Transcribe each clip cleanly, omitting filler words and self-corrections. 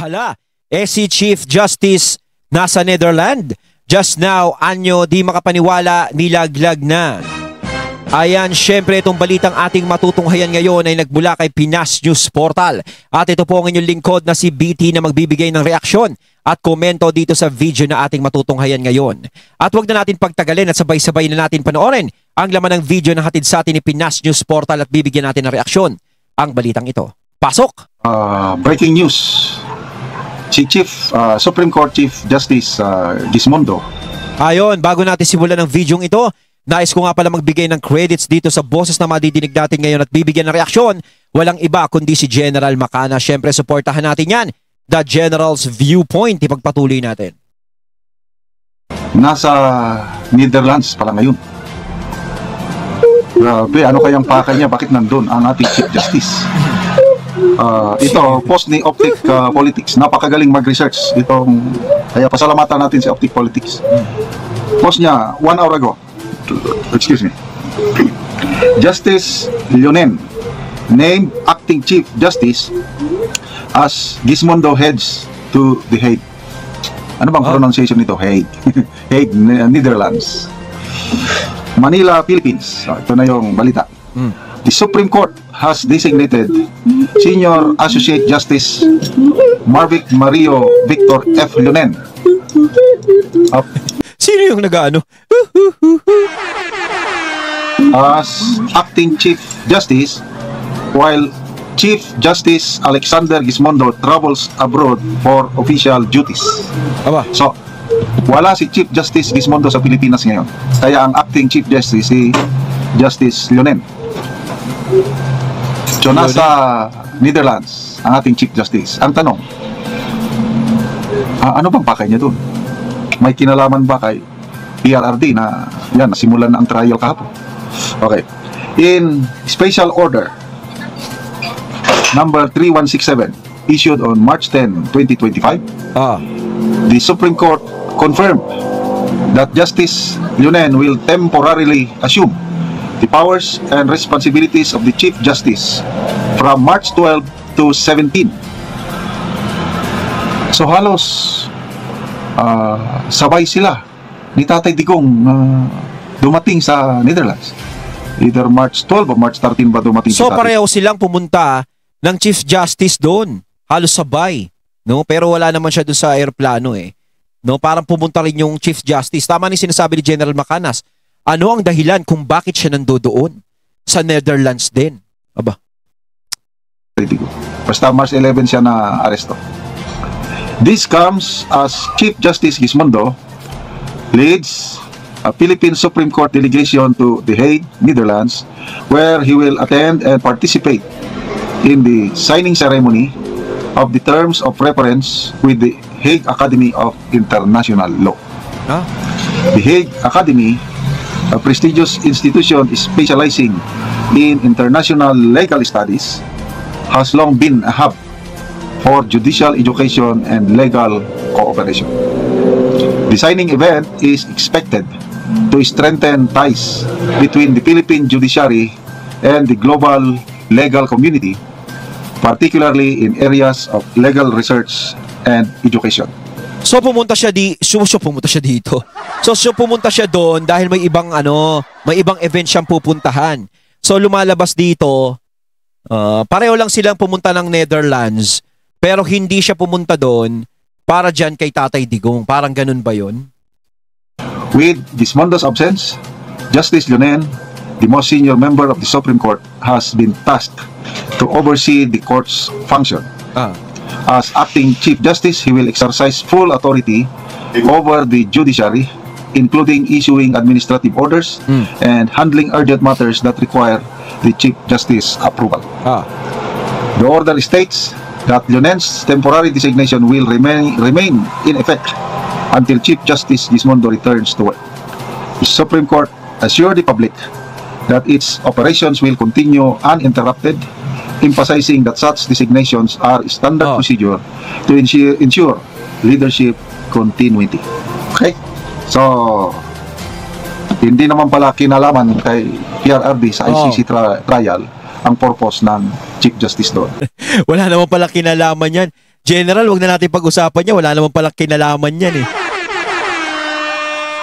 Hala, si Chief Justice nasa Netherlands. Just now, anyo di makapaniwala, nilaglag na. Ayan, syempre itong balitang ating matutunghayan ngayon ay nagmula kay Pinas News Portal. At ito po ang inyong lingkod na si BT na magbibigay ng reaksyon at komento dito sa video na ating matutunghayan ngayon. At huwag na natin pagtagalin at sabay-sabay na natin panoorin ang laman ng video na hatid sa atin ni Pinas News Portal at bibigyan natin ng reaksyon ang balitang ito. Pasok! Breaking news. Si Supreme Court Chief Justice Gismondo. Ayon, bago natin simulan ng video ito, nais ko nga pala magbigay ng credits dito sa boses na madidinig natin ngayon at bibigyan ng reaksyon. Walang iba kundi si General Makana. Siyempre, supportahan natin yan. The General's Viewpoint. Ipagpatuloy natin. Nasa Netherlands pala ngayon. Grabe, ano kayang pakay niya? Bakit nandun ang ating Chief Justice? Ito, post ni Optic Politics. Napakagaling mag-research. Kaya pasalamatan natin si Optic Politics. Post niya 1 hour ago. Excuse me. Justice Lionen named acting Chief Justice as Gismondo heads to The Hague. Ano bang pronunciation nito? Hague. Hague, Netherlands. Manila, Philippines. Ito na yung balita. The Supreme Court has designated Senior Associate Justice Marvic Mario Victor F. Lionen Sino yung nag-ano? as acting Chief Justice, while Chief Justice Alexander Gismondo travels abroad for official duties. Aba. So, wala si Chief Justice Gismondo sa Pilipinas ngayon. Kaya ang acting Chief Justice si Justice Lionen. So, nasa Netherlands ang ating Chief Justice. Ang tanong, ano bang pakay niya doon? May kinalaman ba kay PRRD na yan, nasimulan na ang trial kahapon? Okay. In Special Order number 3167 issued on March 10, 2025, the Supreme Court confirmed that Justice Lionen will temporarily assume the powers and responsibilities of the Chief Justice from March 12 to 17. So halos sabay sila ni Tatay Digong dumating sa Netherlands. Either March 12 o March 13 ba dumating So si Tatay? pareho silang pumunta ng Chief Justice doon. Halos sabay. No? Pero wala naman siya doon sa aeroplano eh. No? Parang pumunta rin yung Chief Justice. Tama ni sinasabi ni General Macanas. Ano ang dahilan kung bakit siya nandoon sa Netherlands din? Aba. Basta March 11 siya na aresto. This comes as Chief Justice Gismondo leads a Philippine Supreme Court delegation to The Hague, Netherlands, where he will attend and participate in the signing ceremony of the terms of reference with the Hague Academy of International Law. The Hague Academy, a prestigious institution specializing in international legal studies, has long been a hub for judicial education and legal cooperation. The signing event is expected to strengthen ties between the Philippine judiciary and the global legal community, particularly in areas of legal research and education. So pumunta siya dito. So pumunta siya doon dahil may ibang event siyang pupuntahan. So lumalabas dito, pareho lang silang pumunta ng Netherlands, pero hindi siya pumunta doon para dyan kay Tatay Digong. Parang ganun ba yun? With Gismondo's absence, Justice Lionen, the most senior member of the Supreme Court, has been tasked to oversee the court's function. As acting Chief Justice, he will exercise full authority over the judiciary, including issuing administrative orders and handling urgent matters that require the Chief Justice approval. The order states that Lionen's temporary designation will remain in effect until Chief Justice Gismondo returns to work. The Supreme Court assured the public that its operations will continue uninterrupted, emphasizing that such designations are standard procedure to ensure leadership continuity. Okay? So, hindi naman pala kinalaman kay PRRD sa ICC trial ang purpose ng Chief Justice doon. Wala naman pala kinalaman yan. General, wag na natin pag-usapan niya. Wala naman palang kinalaman yan eh.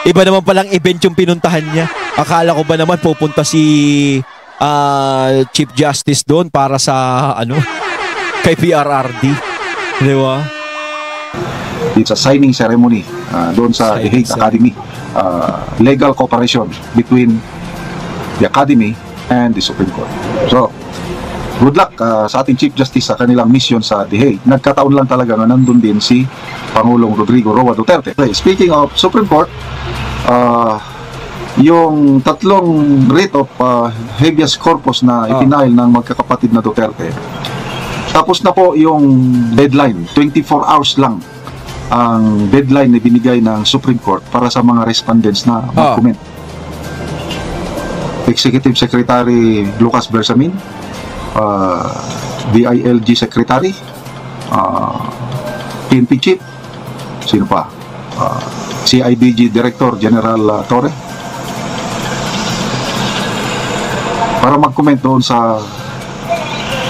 Iba naman palang event yung pinuntahan niya. Akala ko ba naman pupunta si Chief Justice doon para sa kay PRRD. Di ba? It's a signing ceremony doon sa The Hague Academy. Legal cooperation between the Academy and the Supreme Court. So, good luck sa ating Chief Justice sa kanilang mission sa The Hague. Nagkataon lang talaga na nandun din si Pangulong Rodrigo Roa Duterte. Speaking of Supreme Court, yung tatlong writ of habeas corpus na ipinail ng magkakapatid na Duterte, tapos na po yung deadline. 24 hours lang ang deadline na binigay ng Supreme Court para sa mga respondents na mag-comment. Executive Secretary Lucas Bersamin, DILG Secretary, PNP Chief, sino pa? CIDG Director General Torre, para mag-comment doon sa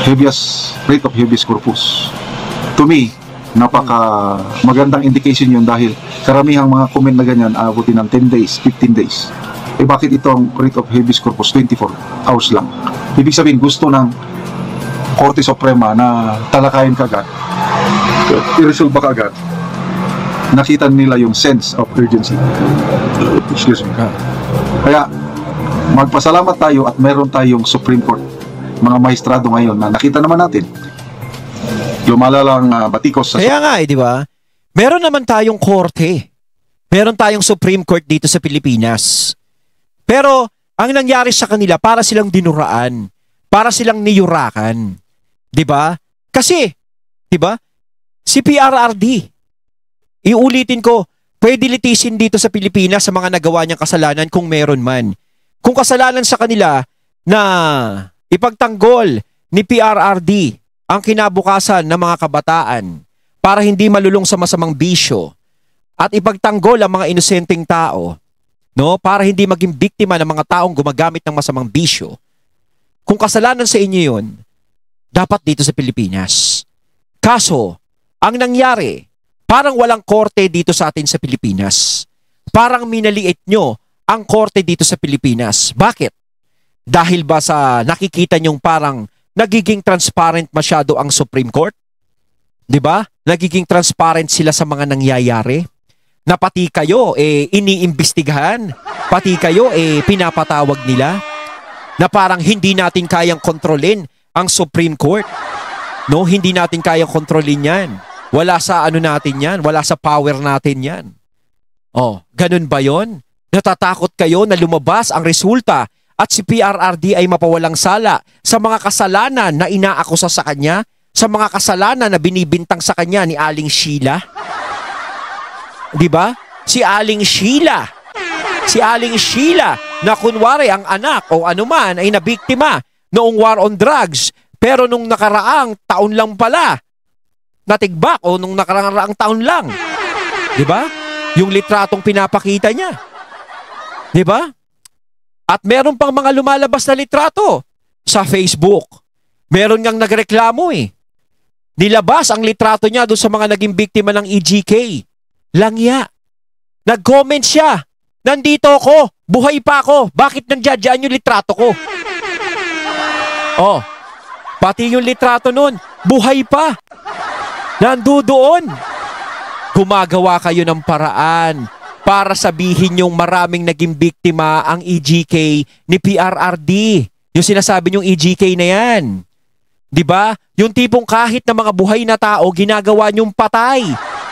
writ of habeas corpus. To me, napaka magandang indication yun dahil karamihang mga comment na ganyan abutin ng 10 days, 15 days. Bakit itong writ of habeas corpus 24 hours lang? Ibig sabihin, gusto ng Korte Suprema na talakayin kagad, i-resolve kagad. Nakita nila yung sense of urgency. Excuse me. Kaya magpasalamat tayo at meron tayong Supreme Court, mga maestrado ngayon na nakita naman natin lumalalang batikos sa... Kaya nga di ba? Meron naman tayong korte. Meron tayong Supreme Court dito sa Pilipinas. Pero ang nangyari sa kanila, para silang dinuraan, para silang niyurakan. Di ba? Kasi, di ba? Si PRRD, iulitin ko, pwede litisin dito sa Pilipinas sa mga nagawa niyang kasalanan kung meron man. Kung kasalanan sa kanila na ipagtanggol ni PRRD ang kinabukasan ng mga kabataan para hindi malulong sa masamang bisyo at ipagtanggol ang mga inosenteng tao, no, para hindi maging biktima ng mga taong gumagamit ng masamang bisyo. Kung kasalanan sa inyo yun, dapat dito sa Pilipinas. Kaso, ang nangyari, parang walang korte dito sa atin sa Pilipinas. Parang minaliit nyo ang korte dito sa Pilipinas. Bakit? Dahil ba sa nakikita nyong parang nagiging transparent masyado ang Supreme Court? 'Di ba? Nagiging transparent sila sa mga nangyayari. Na pati kayo iniimbestigahan, pati kayo pinapatawag nila. Na parang hindi natin kayang kontrolin ang Supreme Court. No, hindi natin kayang kontrolin 'yan. Wala sa ano natin 'yan, wala sa power natin 'yan. Oh, ganun ba 'yon? Natatakot kayo na lumabas ang resulta at si PRRD ay mapawalang sala sa mga kasalanan na inaakusa sa kanya, sa mga kasalanan na binibintang sa kanya ni Aling Sheila. Di ba? Si Aling Sheila. Si Aling Sheila na kunwari ang anak o anuman ay nabiktima noong war on drugs, pero nung nakaraang taon lang pala natigbak o nung nakaraang taon lang. Di ba? Yung litratong pinapakita niya. Di ba? At meron pang mga lumalabas na litrato sa Facebook. Meron ngang nagreklamo Nilabas ang litrato niya doon sa mga naging biktima ng EGK. Langya. Nag-comment siya. Nandito ako. Buhay pa ako. Bakit nandiyan yung litrato ko? Oh. Pati yung litrato nun. Buhay pa. Nandoon. Gumagawa kayo ng paraan para sabihin yung maraming naging biktima ang EGK ni PRRD. Yung sinasabi yung EGK na yan. Diba? Yung tipong kahit na mga buhay na tao, ginagawa nyong patay.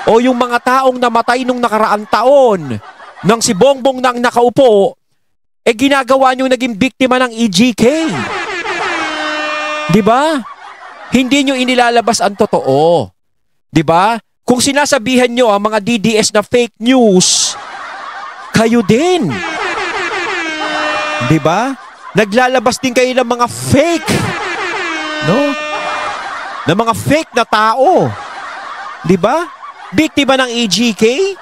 O yung mga taong namatay nung nakaraang taon, nang si Bongbong nang nakaupo, ginagawa nyong naging biktima ng EGK. Diba? Hindi nyo inilalabas ang totoo. Diba? Kung sinasabihan nyo ang mga DDS na fake news, kayo din. Diba? Naglalabas din kayo ng mga fake. No? Ng mga fake na tao. Diba? Biktima ng EGK?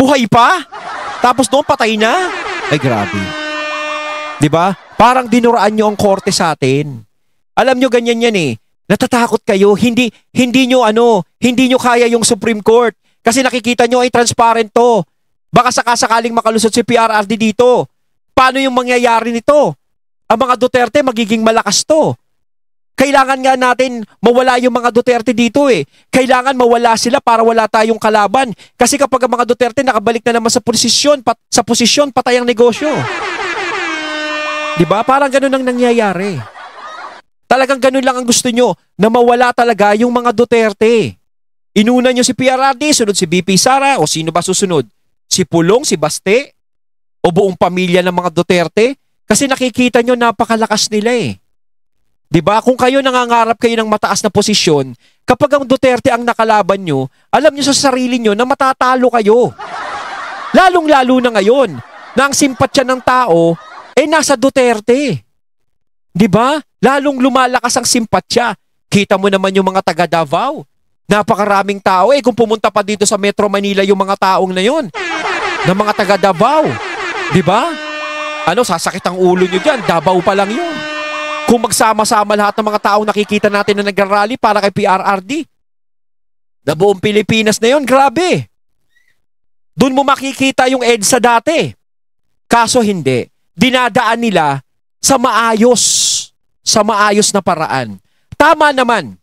Buhay pa? Tapos noon patay na? Ay grabe. Diba? Parang dinuraan nyo ang korte sa atin. Alam nyo ganyan yan Natatakot kayo, hindi nyo kaya yung Supreme Court kasi nakikita nyo ay transparent to. Baka sakasakaling makalusot si PRRD dito. Paano yung mangyayari nito? Ang mga Duterte magiging malakas to. Kailangan nga natin mawala yung mga Duterte dito eh. Kailangan mawala sila para wala tayong kalaban. Kasi kapag ang mga Duterte nakabalik na naman sa posisyon, patay ang negosyo. Diba? Parang ganun ang nangyayari. Talagang ganun lang ang gusto nyo, na mawala talaga yung mga Duterte. Inuna nyo si PRRD, sunod si BP Sara, o sino ba susunod? Si Pulong, si Baste, o buong pamilya ng mga Duterte? Kasi nakikita nyo napakalakas nila eh. Diba? Kung kayo nangangarap kayo ng mataas na posisyon, kapag ang Duterte ang nakalaban nyo, alam nyo sa sarili nyo na matatalo kayo. Lalong-lalo na ngayon, na ang simpatsya ng tao, nasa Duterte. Diba? Lalong lumalakas ang simpatsya. Kita mo naman yung mga taga Davao. Napakaraming tao kung pumunta pa dito sa Metro Manila yung mga taong na yun. Na mga taga Davao. Diba? Sasakit ang ulo nyo dyan. Davao pa lang yun. Kung magsama-sama lahat ng mga taong nakikita natin na nagrarally para kay PRRD. Na buong Pilipinas na yun, grabe. Doon mo makikita yung EDSA dati. Kaso hindi. Dinadaan nila sa maayos na paraan. Tama naman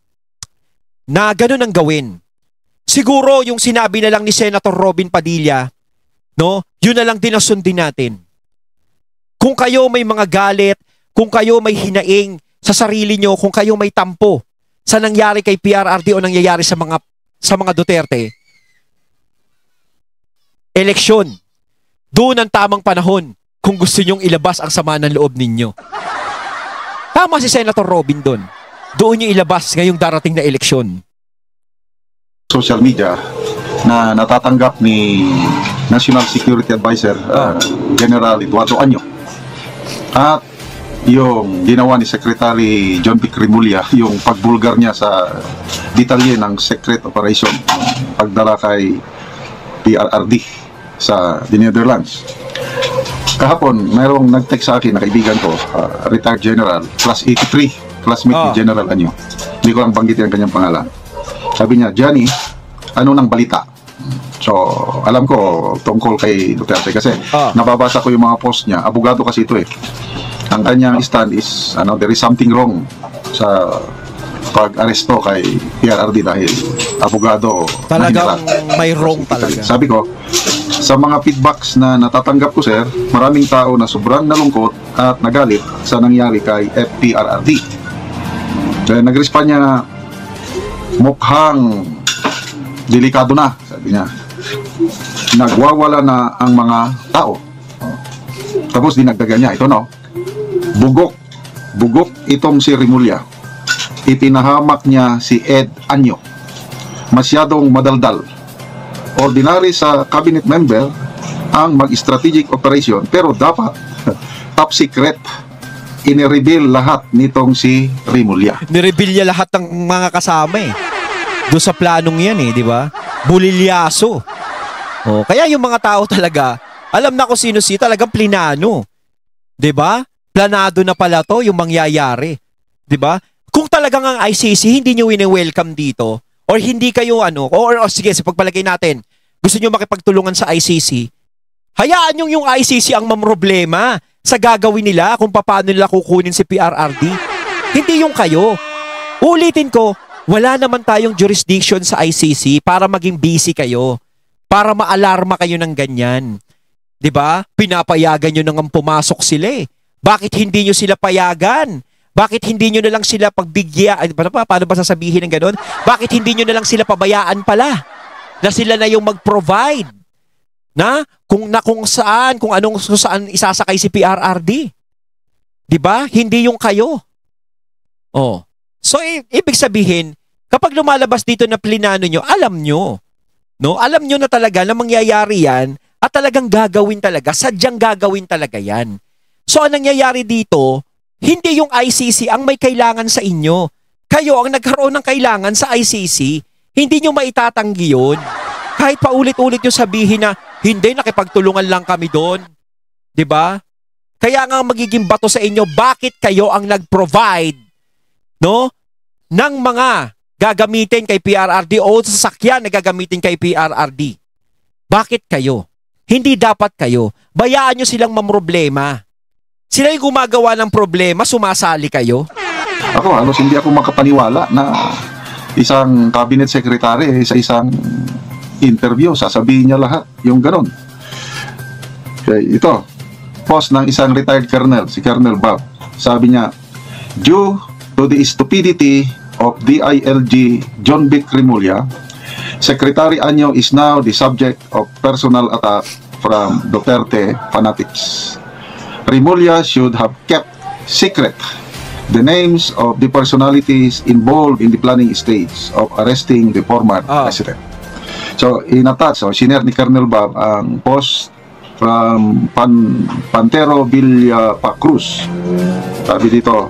na ganun ang gawin. Siguro yung sinabi na lang ni Senator Robin Padilla, yun na lang din ang sundin natin. Kung kayo may mga galit, kung kayo may hinaing sa sarili nyo, kung kayo may tampo sa nangyari kay PRRD o nangyayari sa mga Duterte, eleksyon. Doon ang tamang panahon kung gusto nyong ilabas ang sama ng loob ninyo. Tama si Senator Robin doon. Doon nyo ilabas ngayong darating na eleksyon. Social media na natatanggap ni National Security Advisor General Eduardo Anyo at yung ginawa ni Secretary John Vic Rimulya, yung pagbulgar niya sa detalye ng secret operation, pagdala kay PRRD sa the Netherlands. Kahapon, mayroong nag-text sa akin na kaibigan ko, retired general, class 83, classmate ni General Anyo. Hindi ko lang banggitin ang kanyang pangalan. Sabi niya, Johnny, ano nang balita? So, alam ko tungkol kay Duterte kasi nababasa ko yung mga post niya. Abogado kasi ito eh. Ang kanyang stand is, there is something wrong sa pag-aresto kay PRRD dahil abogado. Talagang may wrong talaga. Sabi ko, sa mga feedbacks na natatanggap ko, sir, maraming tao na sobrang nalungkot at nagalit sa nangyari kay PRRD. Kaya nag-respond niya na mukhang delikado na, sabi niya. Nagwawala na ang mga tao. Tapos dinagdagan niya, ito bugok itong si Rimulya. Ipinahamak niya si Ed Anyo. Masyadong madaldal. Ordinary sa cabinet member ang mag-strategic operation, pero dapat top secret. Inireveal lahat nitong si Rimulya. Nireveal niya lahat ng mga kasama eh. Doon sa planong yan eh, di ba? Bulilyaso. Kaya yung mga tao talaga, alam na kung sino si talagang plinano. Di ba? Planado na pala to yung mangyayari. 'Di ba? Kung talagang ang ICC hindi niyo wini-welcome dito or hindi kayo or sige, sa pagpalagay natin, gusto niyo makipagtulungan sa ICC, hayaan niyo yung ICC ang mamroblema sa gagawin nila kung paano nila kukunin si PRRD. Hindi yung kayo. Ulitin ko, wala naman tayong jurisdiction sa ICC para maging busy kayo, para maalarma kayo ng ganyan. 'Di ba? Pinapayagan niyo nang pumasok sila eh. Bakit hindi nyo sila payagan? Bakit hindi nyo na lang sila pagbigyan? Paano ba sasabihin ng gano'n? Bakit hindi nyo na lang sila pabayaan pala? Na sila na yung mag-provide kung saan isasakay si PRRD. Diba? Hindi yung kayo. So, ibig sabihin, kapag lumalabas dito na plinano nyo, alam nyo. Alam nyo na talaga na mangyayari yan at talagang gagawin talaga, sadyang gagawin talaga yan. So, ang nangyayari dito, hindi yung ICC ang may kailangan sa inyo. Kayo ang nagkaroon ng kailangan sa ICC. Hindi nyo maitatanggi yun. Kahit paulit-ulit nyo sabihin na, hindi, nakipagtulungan lang kami doon. 'Di ba? Kaya nga magiging bato sa inyo, bakit kayo ang nag-provide, ng mga gagamitin kay PRRD o sasakyan na gagamitin kay PRRD. Bakit kayo? Hindi dapat kayo. Bayaan nyo silang mamroblema. Sila yung gumagawa ng problema, sumasali kayo. Ako, halos hindi ako makapaniwala na isang cabinet secretary sa isang interview, sasabihin niya lahat, yung ganon. Okay, ito, post ng isang retired colonel, si Colonel Bob. Sabi niya, due to the stupidity of DILG John Vic Remulla, Secretary Anyo is now the subject of personal attack from Duterte fanatics. Remulla should have kept secret the names of the personalities involved in the planning stage of arresting the former president. So, in-attach, sinare ni Colonel Bob ang post from Pantero Villa Cruz. Sabi dito,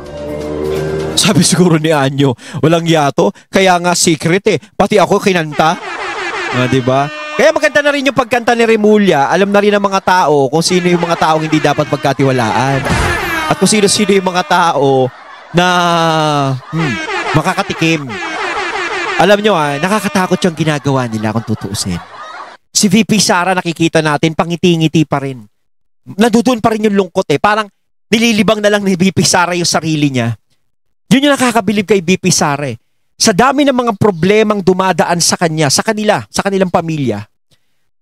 sabi siguro ni Anyo, walang yato, kaya nga secret eh. Pati ako kinanta. Diba? Kaya maganda na rin yung pagkanta ni Remulla. Alam na rin ng mga tao kung sino yung mga taong hindi dapat pagkatiwalaan. At kung sino-sino yung mga tao na makakatikim. Alam nyo nakakatakot yung ginagawa nila kung tutuusin. Si VP Sara nakikita natin, pangiti-ngiti pa rin. Nandoon pa rin yung lungkot eh. Parang nililibang na lang ni VP Sara yung sarili niya. Yun yung nakakabilib kay VP Sara eh. Sa dami ng mga problemang dumadaan sa kanya, sa kanilang pamilya,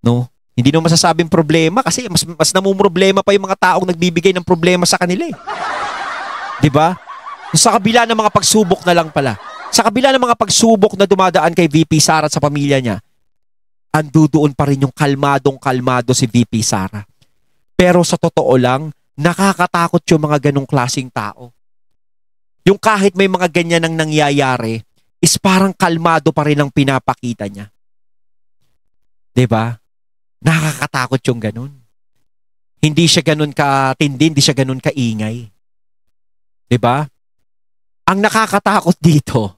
no? Hindi naman masasabing problema kasi mas namumroblema pa yung mga taong nagbibigay ng problema sa kanila eh. 'Di ba? Sa kabila ng mga pagsubok na lang pala. Sa kabila ng mga pagsubok na dumadaan kay VP Sara at sa pamilya niya, andudoon pa rin yung kalmadong-kalmado si VP Sara. Pero sa totoo lang, nakakatakot yung mga ganong klaseng tao. Yung kahit may mga ganyan ang nangyayari, is parang kalmado pa rin ang pinapakita niya. 'Di ba? Nakakatakot yung ganun. Hindi siya ganun katindi, hindi siya ganun kaingay. 'Di ba? Ang nakakatakot dito,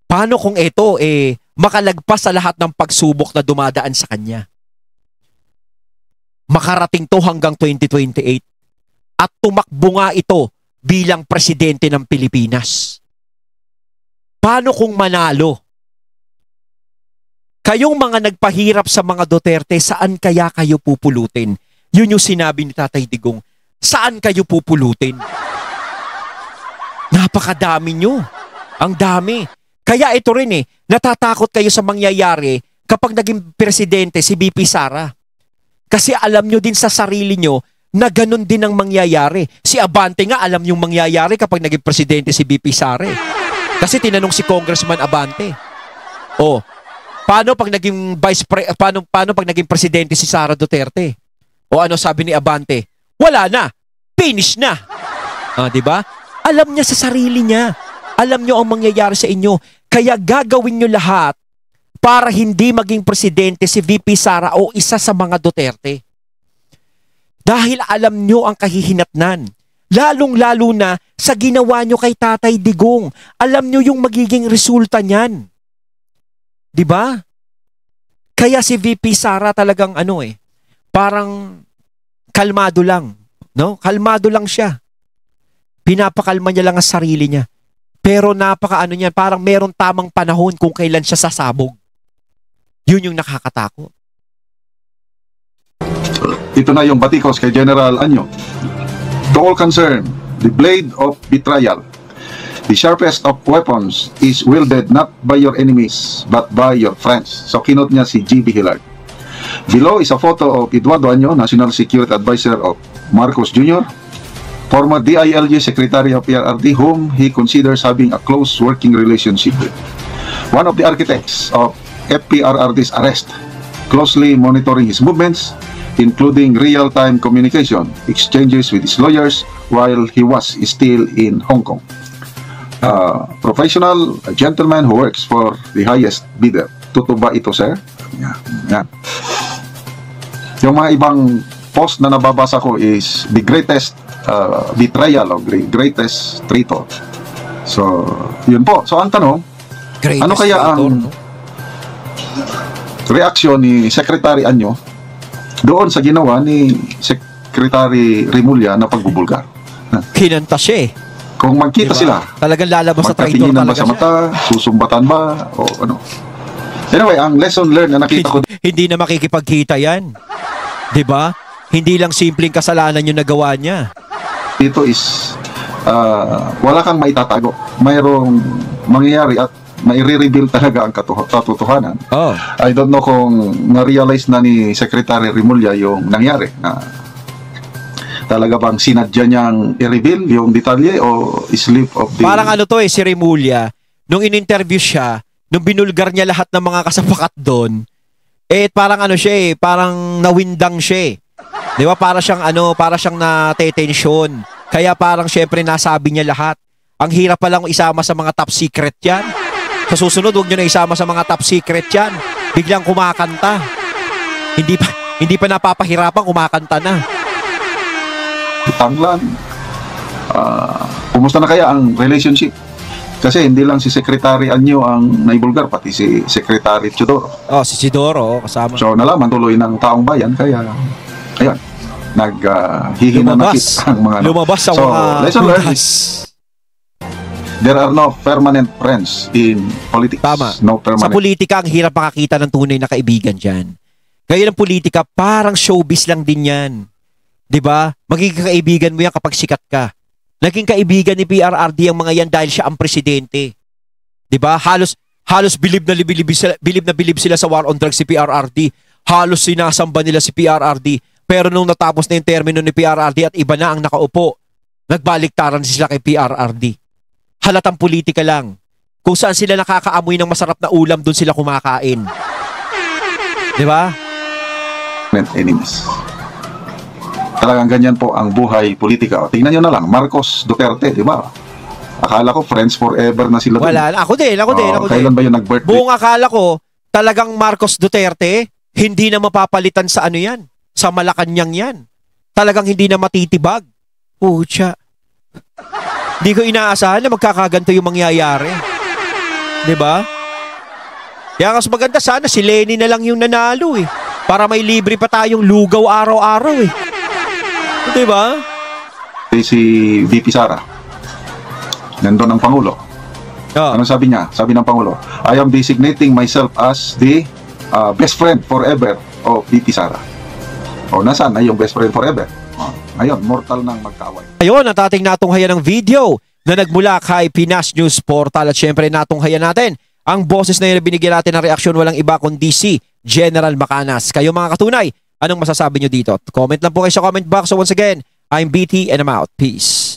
paano kung ito makalagpas sa lahat ng pagsubok na dumadaan sa kanya? Makarating to hanggang 2028 at tumakbo nga ito bilang presidente ng Pilipinas. Paano kung manalo? Kayong mga nagpahirap sa mga Duterte, saan kaya kayo pupulutin? Yun yung sinabi ni Tatay Digong. Saan kayo pupulutin? Napakadami nyo. Ang dami. Kaya ito rin natatakot kayo sa mangyayari kapag naging presidente si VP Sara. Kasi alam nyo din sa sarili nyo na ganun din ang mangyayari. Si Abante nga alam yung mangyayari kapag naging presidente si VP Sara. Kasi tinanong si Congressman Abante, paano pag naging paano pag naging presidente si Sara Duterte? O ano sabi ni Abante? Wala na. Finish na. 'Di ba? Alam niya sa sarili niya. Alam niyo ang mangyayari sa inyo. Kaya gagawin niyo lahat para hindi maging presidente si VP Sara o isa sa mga Duterte. Dahil alam nyo ang kahihinatnan. Lalong-lalo na sa ginawa nyo kay Tatay Digong. Alam nyo yung magiging resulta niyan. 'Di ba? Kaya si VP Sara talagang parang kalmado lang, no? Kalmado lang siya. Pinapakalma niya lang ang sarili niya. Pero niyan, parang meron tamang panahon kung kailan siya sasabog. Yun yung nakakatakot. Ito na yung batikos kay General Anyo. To all concerned, the blade of betrayal, the sharpest of weapons, is wielded not by your enemies, but by your friends. So kinot niya si G.B. Hillard. Below is a photo of Eduardo Anyo, National Security Advisor of Marcos Jr., former DILG Secretary of PRRD, whom he considers having a close working relationship with. One of the architects of FPRRD's arrest, closely monitoring his movements, including real-time communication, exchanges with his lawyers while he was still in Hong Kong. Professional, a gentleman who works for the highest bidder. Totoo ba ito, sir? Yan. Yung mga ibang post na nababasa ko is the greatest betrayal of the greatest traitor. So, yun po. So, ang tanong, greatest ano kaya traitor, ang reaksyon ni Secretary Anyo doon sa ginawa ni Secretary Remulla na pagbubulgar? Kinanta siya Kung magkita sila, talagang lalabas sa traitor magkatinginan ba talaga sa mata, susumbatan ba, o ano. Anyway, ang lesson learned na nakita ko hindi na makikipagkita yan. 'Di ba? Hindi lang simpleng kasalanan yung nagawa niya. dito is wala kang maitatago. Mayroong mangyayari at maire-reveal talaga ang katotohanan. Oh. I don't know kung na-realize na ni Secretary Rimulya yung nangyari na talaga bang sinadya niyang i-reveal yung detalye o slip of the... Parang ano to si Rimulya, nung in-interview siya, nung binulgar niya lahat ng mga kasapakat doon, parang ano siya parang nawindang siya 'Di ba? Para siyang na-tension. Kaya parang syempre nasabi niya lahat. Ang hirap pa lang isama sa mga top secret yan. Sa susunod, huwag niyo na isama sa mga top secret yan. Biglang kumakanta. Hindi pa napapahirapan, kumakanta na. Tanglan. Kumusta na kaya ang relationship? Kasi hindi lang si Secretary Anyo ang naibulgar, pati si Secretary Chidoro. Si Chidoro, kasama. So nalaman tuloy ng taong bayan, kaya ayun, naghihinanakit ang mga... Lumabas ang mga... lesson learned is, there are no permanent friends in politics. Tama. No permanent. Sa politika, ang hirap makakita ng tunay na kaibigan dyan. Ngayon ang politika, parang showbiz lang din yan. 'Di ba? Magiging kaibigan mo yan kapag sikat ka. Naging kaibigan ni PRRD ang mga yan dahil siya ang presidente. 'Di ba? Halos bilib na bilib sila sa war on drugs si PRRD. Halos sinasamba nila si PRRD. Pero nung natapos na yung termino ni PRRD at iba na ang nakaupo, nagbaliktaran sila kay PRRD. Halatang politika lang. Kung saan sila nakakaamoy ng masarap na ulam, doon sila kumakain. 'Di ba? Enemies. Talagang ganyan po ang buhay politika. Tingnan nyo na lang, Marcos Duterte, di ba? Akala ko friends forever na sila. Wala, ako din. Kailan ba yung nag-birthday? Buong akala ko, talagang Marcos Duterte, hindi na mapapalitan sa ano yan. Sa Malacanang yan. Talagang hindi na matitibag. Pucha. Hindi ko inaasahan na magkakaganto yung mangyayari. Di ba? Kaya mas maganda sana si Lenny na lang yung nanalo para may libre pa tayong lugaw araw-araw Di ba? Si VP Sara. Nandun ang Pangulo. Ano sabi niya? Sabi ng Pangulo, I am designating myself as the best friend forever of VP Sara. Nasaan na yung best friend forever? Ngayon, mortal nang magkaaway. Ayun, at ating natunghayan ng video na nagmula kay Pinas News Portal at syempre natunghayan natin ang boses na yun na binigyan natin ng reaksyon walang iba kundi si General Macanas. Kayo mga katunay, anong masasabi nyo dito? Comment lang po kayo sa comment box. So once again, I'm BT and I'm out. Peace.